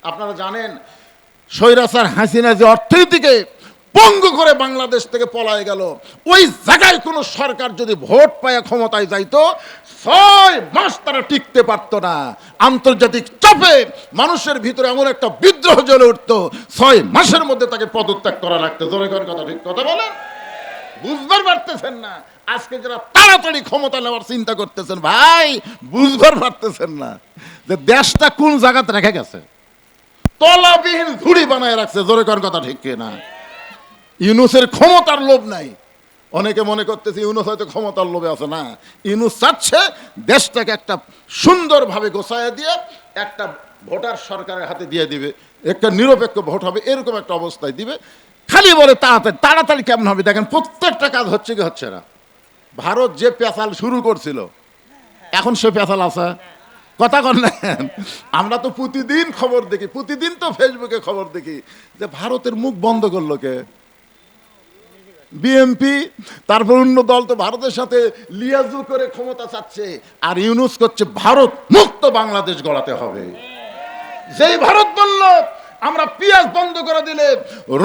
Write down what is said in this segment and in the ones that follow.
আপনারা জানেন স্বৈরাচার হাসিনা যে অর্থনীতিকে পঙ্গু করে বাংলাদেশ থেকে পলায় গেল, ওই জায়গায় কোন সরকার যদি ভোট পায় ক্ষমতায় যাইতো 6 মাস তারা টিকতে পারতো না। আন্তর্জাতিক চাপে মানুষের ভিতরে এমন একটা বিদ্রোহ জ্বলে উঠতো, 6 মাসের মধ্যে তাকে পদত্যাগ করা লাগতো। জোরে করে কথা, ঠিক কথা বলেন? বুঝবার পারতেছেন না? আজকে যারা তাড়াতাড়ি ক্ষমতা নেওয়ার চিন্তা করতেছেন, ভাই বুঝবার পারতেছেন না যে দেশটা কোন জায়গাতে রেখে গেছে। তলাবিহীন ঝুড়ি বানায় রাখছে। জোরে কর কথা, ঠিক কিনা? ইউনূসের ক্ষমতার লোভ নাই। অনেকে মনে করতেছে ইউনূস হয়তো ক্ষমতার লোভে আছে, না। ইউনূস চাচ্ছে দেশটাকে একটা সুন্দরভাবে গোছায় দিয়ে একটা ভোটার সরকারের হাতে দিয়ে দিবে, একটা নিরপেক্ষ ভোট হবে, এরকম একটা অবস্থায় দিবে। খালি বলে তাড়াতাড়ি। তাড়াতাড়ি কেমন হবে দেখেন, প্রত্যেকটা কাজ হচ্ছে কি হচ্ছে না। ভারত যে পেঁচাল শুরু করছিল, এখন সে পেঁচাল আছে? কথা কর না। আমরা তো প্রতিদিন খবর দেখি, প্রতিদিন তো ফেসবুকে খবর দেখি যে ভারতের মুখ বন্ধ করলো কে? বিএনপি। তারপর অন্য দল তো ভারতের সাথে লিয়াজু করে ক্ষমতা চাচ্ছে, আর ইউনূস করছে ভারত মুক্ত বাংলাদেশ গড়াতে হবে। যেই ভারত বলল আমরা পেঁয়াজ বন্ধ করে দিলে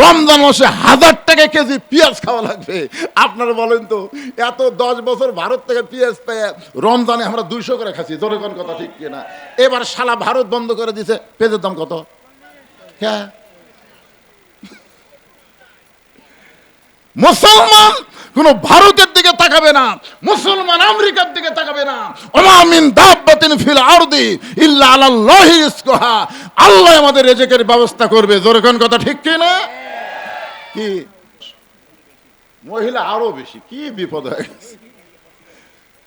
রমজান মাসে 1000 টাকা কেজি পেঁয়াজ খাওয়া লাগবে। আপনারা বলেন তো, এত 10 বছর ভারত থেকে পেঁয়াজ পেয়ে রমজানে আমরা 200 করে খাচ্ছি। জোরে কোন কথা, ঠিক কিনা? এবার শালা ভারত বন্ধ করে দিছে, পেঁয়াজের দাম কত? হ্যাঁ, মুসলমান কোন ভারতের দিকে তাকাবে না, মুসলমান আমেরিকার দিকে তাকাবে না। ওমা মিন দাব্বাতিন ফিল আরদি ইল্লা আলাল্লাহি রিজকুহা। আল্লাহ আমাদের রিজিকের ব্যবস্থা করবে। জোরে কোন কথা, ঠিক কি না? কি মহিলা আরো বেশি, কি বিপদ হয়ে গেছে।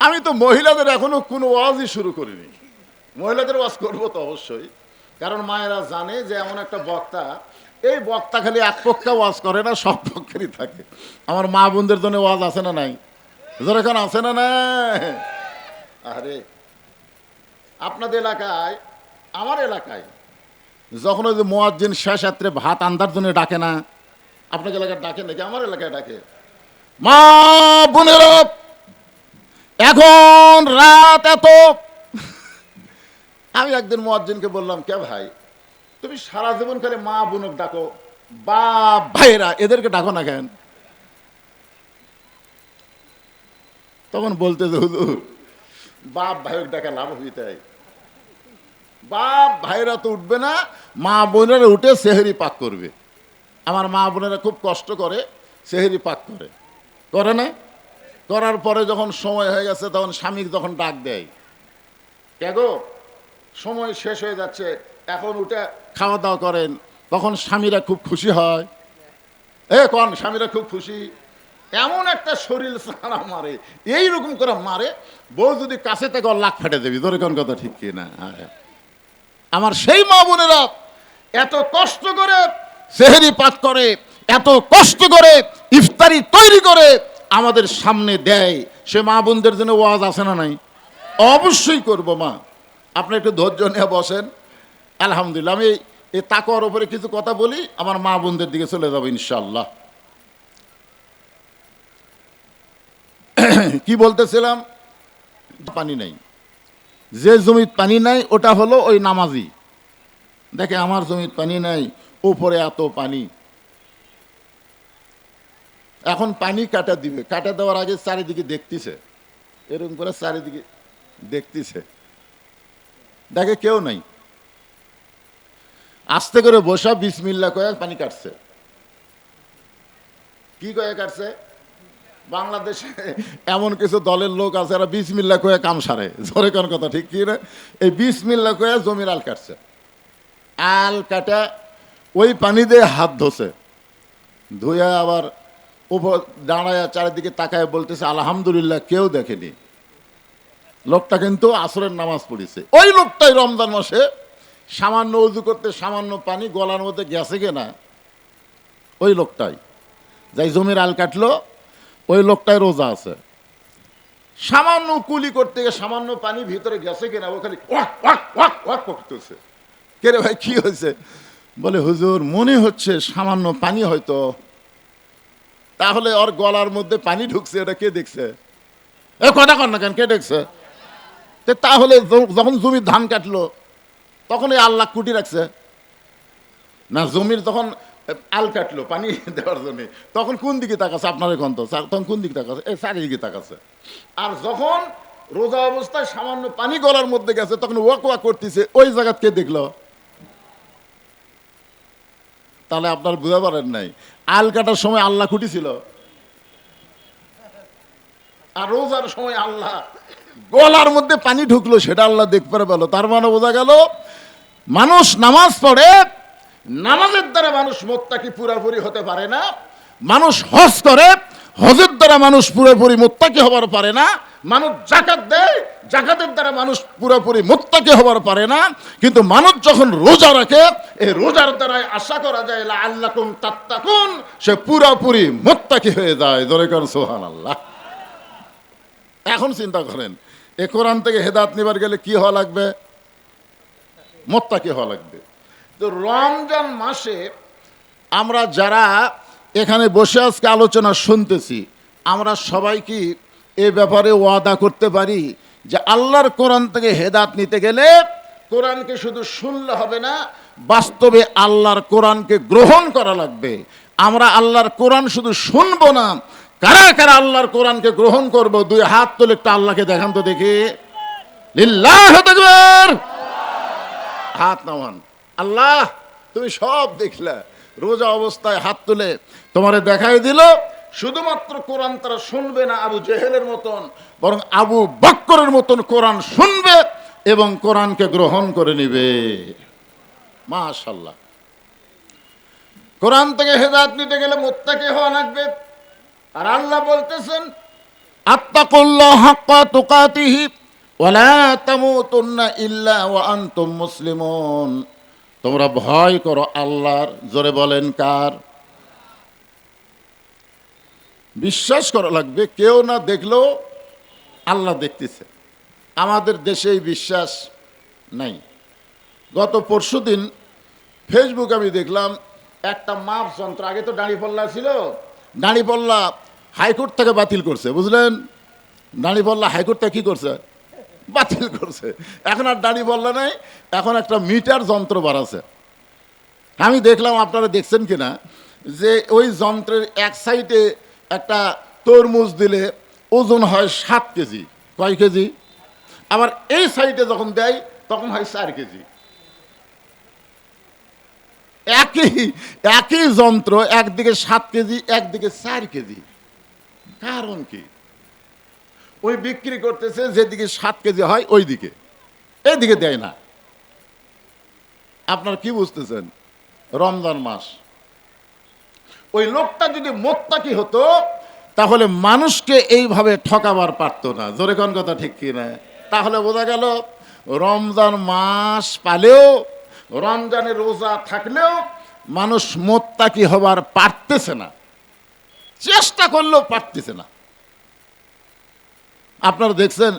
আমি তো মহিলাদের এখনো কোনো ওয়াজই শুরু করিনি। মহিলাদের ওয়াজ করবো তো অবশ্যই, কারণ মায়েরা জানে যে এমন একটা বক্তা, এই বক্তা খালি এক পক্ষে ওয়াজ করে না, সব পক্ষেরই থাকে। আমার মা বোনদের জন্য ওয়াজ আছে না নাই? যেরকম আছে না নাই? আরে আপনাদের এলাকায়, আমার এলাকায় যখন ওই যে মুয়াজ্জিন শেষ রাত্রে ভাত আন্দার জন্য ডাকে না, আপনাদের এলাকায় ডাকে নাকি? আমার এলাকায় ডাকে। মা বোনেরা, এখন রাত এত। আমি একদিন মুয়াজ্জিনকে বললাম, কে ভাই তুমি সারা জীবন খালি মা বোনক ডাকো, বাপ ভাইরা এদেরকে ডাকো না কেন? তখন বলতে যে হুজুর, বাপ ভাইক ডাকা লাভ হই, তাই বাপ ভাইরা তো উঠবে না, মা বোনেরা উঠে সেহরি পাক করবে। আমার মা বোনেরা খুব কষ্ট করে সেহরি পাক করে, করে না? করার পরে যখন সময় হয়ে গেছে, তখন স্বামী যখন ডাক দেয়, কে গো সময় শেষ হয়ে যাচ্ছে, এখন উঠে খাওয়া দাওয়া করেন, তখন স্বামীরা খুব খুশি হয়। কোন স্বামীরা খুব খুশি? এমন একটা শরীর সারা মারে, এইরকম করে মারে, বউ যদি কাছে থেকে লাখ ফেটে দেবি। ধরে কোন কথা, ঠিক কি না? আমার সেই মা বোনেরা এত কষ্ট করে সেহরি পাক করে, এত কষ্ট করে ইফতারি তৈরি করে আমাদের সামনে দেয়। সে মা বোনদের জন্য ওয়াজ আছে না নাই? অবশ্যই করবো। মা আপনি একটু ধৈর্য নিয়ে বসেন। আলহামদুলিল্লাহ, আমি এই তাকওয়ার উপরে কিছু কথা বলি, আমার মা বোনদের দিকে চলে যাবো ইনশাআল্লাহ। কি বলতেছিলাম? পানি নাই, যে জমির পানি নাই ওটা হলো ওই নামাজি। দেখে আমার জমির পানি নাই, উপরে এত পানি। এখন পানি কাটা দিবে, কাটা দেওয়ার আগে চারিদিকে দেখতেছে, এরকম করে চারিদিকে দেখতেছে, দেখে কেউ নাই। আস্তে করে বসা বিসমিল্লাহ কয়ে পানি কাটছে। কি কয়ে কাটছে? বাংলাদেশে এমন কিছু দলের লোক আছে, এরা বিসমিল্লাহ কয়ে কাম সারে। জোরে কোন কথা, ঠিক কি না? এই বিসমিল্লাহ কয়ে জমির আল কাটছে। আল কাটা ওই পানি দিয়ে হাত ধোছে, ধুয়ে আবার উপর দাঁড়ায় চারিদিকে তাকায় বলতেছে আলহামদুলিল্লাহ, কেউ দেখেনি। লোকটা কিন্তু আসরের নামাজ পড়েছে। ওই লোকটাই রমজান মাসে সামান্য উজু করতে সামান্য পানি গলার মধ্যে গেছে কিনা, ওই লোকটাই যাই জমির আল কাটলো, ওই লোকটাই রোজা আছে। সামান্য কুলি করতে গিয়ে সামান্য পানি ভিতরে গেছে কিনা, ও খালি ওয়াক ওয়াক ওয়াক ওয়াক করতেছে। কে রে ভাই, কি হয়েছে? বলে হুজুর, মনে হচ্ছে সামান্য পানি হয়তো। তাহলে ওর গলার মধ্যে পানি ঢুকছে, এটা কে দেখছে? কথা কর না কেন, কে দেখছে? তাহলে যখন জমির ধান কাটলো, তখন এই আল্লাহ কুটি রাখছে। না জমির তখন আল কাটলো পানি দেওয়ার জন্য, তখন কোন দিকে তাকাচ্ছে আপনার এখন তো তখন কোন দিকে তাকাচ্ছে? এই চারিদিকে তাকাচ্ছে। আর যখন রোজা অবস্থায় সামান্য পানি গলার মধ্যে গেছে তখন ওয়াক ওয়াক করতেছে, ওই জায়গা কে দেখলো? তাহলে আপনার বুঝতে পারেন নাই আল কাটার সময় আল্লাহ খুঁটিছিল, আর রোজার সময় আল্লাহ গলার মধ্যে পানি ঢুকলো সেটা আল্লাহ দেখতে পেল। তার মানে বোঝা গেল মানুষ নামাজ পড়ে, নামাজের দ্বারা মানুষ মুত্তাকি পুরোপুরি হতে পারে না। মানুষ হজ করে, হজের দ্বারা মানুষ পুরোপুরি মুত্তাকি হবার পারে না। মানুষ যাকাত দেয়, যাকাতের দ্বারা মানুষ পুরোপুরি মুত্তাকি হবার পারে না। কিন্তু মানুষ যখন রোজা রাখে, এই রোজার দ্বারাই আশা করা যায় লাআল্লাকুম তাত্তাকুন, সে পুরোপুরি মুত্তাকি হয়ে যায়। জোরে করেন সুবহানাল্লাহ। এখন চিন্তা করেন এ কোরআন থেকে হেদায়েত নিবার গেলে কি হওয়া লাগবে? মুত্তাকি হওয়া লাগবে। তো রমজান মাসে আমরা যারা এখানে বসে আজকে আলোচনা শুনতেছি, আমরা সবাই কি এ ব্যাপারে ওয়াদা করতে পারি যে আল্লাহর কোরআন থেকে হেদায়েত নিতে গেলে কোরআনকে শুধু শুনলে হবে না, বাস্তবে আল্লাহর কোরআনকে গ্রহণ করা লাগবে। আমরা আল্লাহর কোরআন শুধু শুনবো না, কারা কারা আল্লাহর কোরআনকে গ্রহণ করব? দুই হাত তুলে একটা আল্লাহকে দেখান তো দেখি। লিল্লাহু তাকবীর। হাত নামান। আল্লাহ তুমি সব দেখলা, রোজা অবস্থায় হাত তুলে তোমারে দেখাই দিল। শুধুমাত্র কোরআন তারা শুনবে না আবু জেহেলের মতন, বরং আবু বকরের মতন কোরআন শুনবে এবং কোরআনকে গ্রহণ করে নিবে। মাশাআল্লাহ। কোরআন থেকে হেদায়েত নিতে গেলে মুত্তাকি হওয়া লাগবে। আর আল্লাহ বলতেছেন আত্তাকুল্লাহ হাক্কা তুকাতিহি ওয়া লা তামুতুন্না ইল্লা ওয়া আনতুম মুসলিমুন। তোমরা ভয় করো আল্লাহর। জোরে বলেন কার? বিশ্বাস করা লাগবে, কেউ না দেখলেও আল্লাহ দেখতেছে। আমাদের দেশে এই বিশ্বাস নাই। গত পরশুদিন ফেসবুক আমি দেখলাম একটা মাপ যন্ত্র, আগে তো দাঁড়িপাল্লা ছিল, দাঁড়িপাল্লা হাইকোর্ট থেকে বাতিল করছে, বুঝলেন? দাঁড়িপাল্লা হাইকোর্ট থেকে কী করছে? বাতিল করছে। এখন আর দাঁড়িপাল্লা নাই, এখন একটা মিটার যন্ত্র বাড়াছে। আমি দেখলাম, আপনারা দেখছেন কিনা, যে ওই যন্ত্রের এক সাইডে একটা তরমুজ দিলে ওজন হয় 7 কেজি। কয় কেজি? আবার এই সাইডে যখন দেয় তখন হয় 4 কেজি। একই যন্ত্র, একদিকে 7 কেজি, একদিকে 4 কেজি। কারণ কি? ওই বিক্রি করতেছে যেদিকে 7 কেজি হয় ওই দিকে, এইদিকে দেয় না। আপনার কি বুঝতেছেন? রমজান মাস, ওই লোকটা যদি মুত্তাকি হতো তাহলে মানুষকে এইভাবে ঠকাবার পারতো না। জোরে কোন কথা ঠিক কি না? তাহলে বোঝা গেল রমজান মাস পালেও, রমজানের রোজা থাকলেও মানুষ মুত্তাকি হবার পারতেছে না, চেষ্টা করলেও পারতেছে না। আপনারা দেখছেন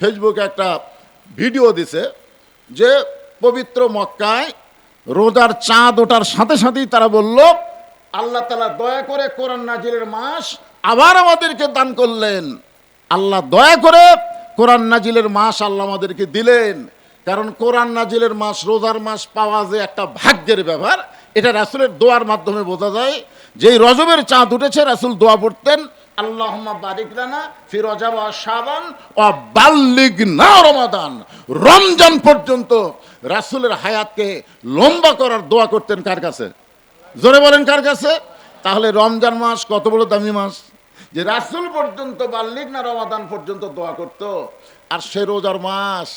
ফেসবুকে একটা ভিডিও দিছে যে পবিত্র মক্কায় রোজার চাঁদ ওঠার সাথে সাথেই তারা বলল আল্লাহ তাআলা দয়া করে কোরআন নাজিলের মাস আবার আমাদেরকে দান করলেন। আল্লাহ দয়া করে কোরআন নাজিলের মাস আল্লাহ আমাদেরকে দিলেন। কারণ কোরআন নাজিলের মাস, রোজার মাস পাওয়া যে একটা ভাগ্যের ব্যাপার, এটা রাসূলের দোয়ার মাধ্যমে বোঝা যায়। যেই রজবের চাঁদ উঠেছে রাসূল দোয়া পড়তেন, আল্লাহুম্মা বারিক লানা ফি রজব ওয়া শাবান ওয়া বাল্লিগনা রমাদান। রমজান পর্যন্ত রাসূলের হায়াতকে লম্বা করার দোয়া করতেন কার কাছে? জোরে বলেন কার কাছে? তাহলে রমজান মাস কত বড় দামি মাস যে রাসূল পর্যন্ত বাল্লিগনা রমাদান পর্যন্ত দোয়া করত। আর সে রোজার মাস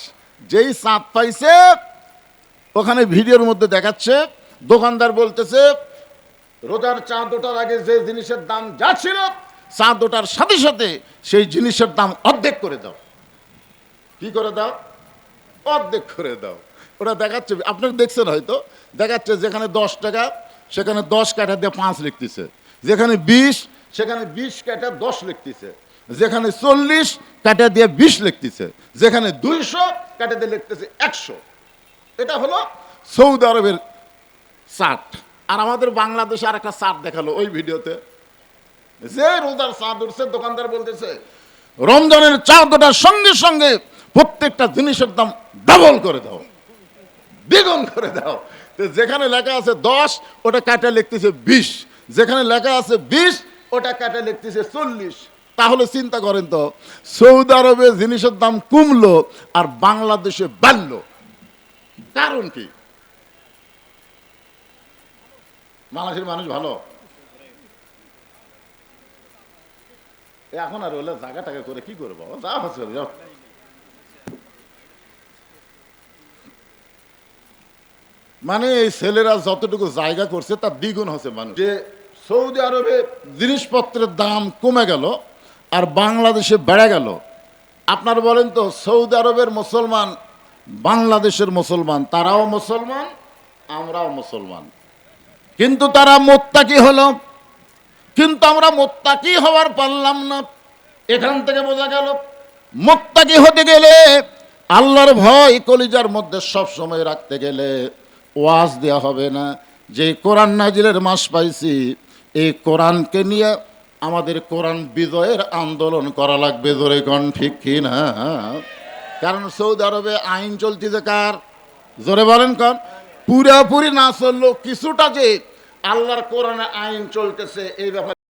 যেই চাঁদ পাইছে, ওখানে ভিডিওর মধ্যে দেখাচ্ছে দোকানদার বলতেছে রোজার চাঁদ ওঠার আগে যে জিনিসের দাম যা ছিল, চাঁদ ওঠার সাথে সাথে সেই জিনিসের দাম অর্ধেক করে দাও। কি করে দাও? অর্ধেক করে দাও। ওটা দেখাচ্ছে, আপনারা দেখছেন হয়তো, দেখাচ্ছে যেখানে 10 টাকা সেখানে 10 কাটা দিয়ে 5 লিখতেছে, যেখানে 20 সেখানে 20 কাটা 10 লিখতেছে, যেখানে 40 কাটা দিয়ে 20 লিখতেছে, যেখানে 200 কাটা দিয়ে লিখতেছে 100। এটা হলো সৌদি আরবের চার্ট। আর আমাদের বাংলাদেশে আর একটা চার্ট দেখালো ওই ভিডিওতে, যে রোজার চাঁদ উঠছে দোকানদার বলতেছে রমজানের চাঁদ ওঠার সঙ্গে সঙ্গে প্রত্যেকটা জিনিসের দাম ডাবল করে দাও। দ্বিগুণ করে দাও। তো যেখানে লেখা আছে 10 ওটা কাটা লিখতেছে 20, যেখানে লেখা আছে 20 ওটা কাটা লিখতেছে 40। তাহলে চিন্তা করেন তো, সৌদি আরবে জিনিসের দাম কমলো আর বাংলাদেশে বাড়লো, কারণ কি? বাংলাদেশের মানুষ ভালো, এখন আর ওগুলো জায়গা টাকা করে কি করবো, যা হচ্ছে যাও। মানে এই ছেলেরা যতটুকু জায়গা করছে তার দ্বিগুণ হচ্ছে মানুষ। যে সৌদি আরবে জিনিসপত্রের দাম কমে গেল আর বাংলাদেশে বেড়ে গেল। আপনার বলেন তো, সৌদি আরবের মুসলমান, বাংলাদেশের মুসলমান, তারাও মুসলমান, আমরাও মুসলমান, কিন্তু তারা মোত্তাকি হলো, কিন্তু আমরা মোত্তাকি হওয়ার পারলাম না। এখান থেকে বোঝা গেল মোত্তাকি হতে গেলে, আল্লাহর ভয় কলিজার মধ্যে সব সময় রাখতে গেলে ওয়াজ দেওয়া হবে না। যে কোরআন নাজিলের মাস পাইছি, এই কোরআনকে নিয়ে আমাদের কোরআন বিজয়ের আন্দোলন করা লাগবে, জোরে কোন ঠিক কি না? কারণ সৌদি আরবে আইন চলতেছে কার? জোরে বলেন কোন? পুরাপুরি না চললেও কিছুটা যে আল্লাহর কোরআনে আইন চলতেছে, এই ব্যাপারে